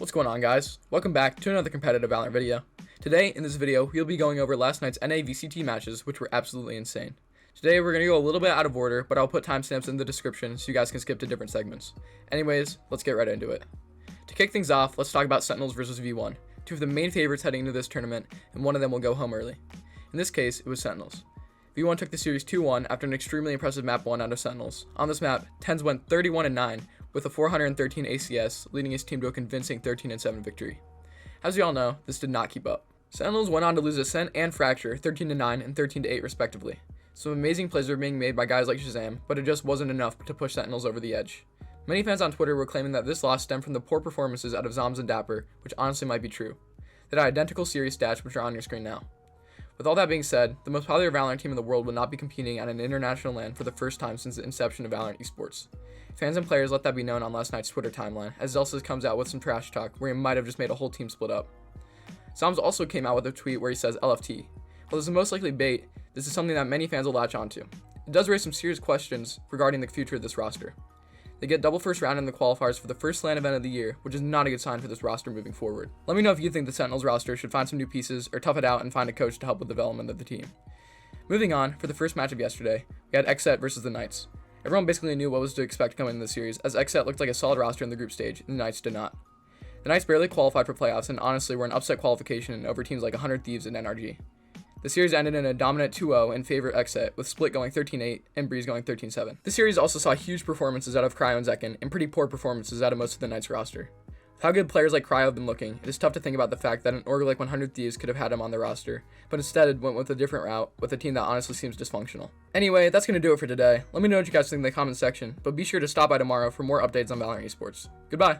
What's going on, guys? Welcome back to another competitive VALORANT video. Today, in this video, we'll be going over last night's NA VCT matches, which were absolutely insane. Today, we're going to go a little bit out of order, but I'll put timestamps in the description so you guys can skip to different segments. Anyways, let's get right into it. To kick things off, let's talk about Sentinels versus V1, two of the main favorites heading into this tournament, and one of them will go home early. In this case, it was Sentinels. V1 took the series 2-1 after an extremely impressive map 1 out of Sentinels. On this map, Tens went 31-9 with a 413 ACS, leading his team to a convincing 13-7 victory. As we all know, this did not keep up. Sentinels went on to lose Ascent and Fracture 13-9 and 13-8 respectively. Some amazing plays were being made by guys like Shazam, but it just wasn't enough to push Sentinels over the edge. Many fans on Twitter were claiming that this loss stemmed from the poor performances out of Zombs and Dapper, which honestly might be true. They had identical series stats, which are on your screen now. With all that being said, the most popular VALORANT team in the world will not be competing at an international LAN for the first time since the inception of VALORANT esports. Fans and players let that be known on last night's Twitter timeline, as Zelsis comes out with some trash talk where he might have just made a whole team split up. Zombs also came out with a tweet where he says LFT. While this is most likely bait, this is something that many fans will latch onto. It does raise some serious questions regarding the future of this roster. They get double first round in the qualifiers for the first LAN event of the year, which is not a good sign for this roster moving forward. Let me know if you think the Sentinels roster should find some new pieces or tough it out and find a coach to help with the development of the team. Moving on, for the first match of yesterday, we had XSET versus the Knights. Everyone basically knew what was to expect coming into the series, as XSET looked like a solid roster in the group stage, and the Knights did not. The Knights barely qualified for playoffs and honestly were an upset qualification over teams like 100 Thieves and NRG. The series ended in a dominant 2-0 in favor of XSET, with Split going 13-8 and Breeze going 13-7. This series also saw huge performances out of Cryo and Zekken, and pretty poor performances out of most of the Knights roster. With how good players like Cryo have been looking, it is tough to think about the fact that an org like 100 Thieves could have had him on the roster, but instead it went with a different route, with a team that honestly seems dysfunctional. Anyway, that's going to do it for today. Let me know what you guys think in the comment section, but be sure to stop by tomorrow for more updates on VALORANT esports. Goodbye!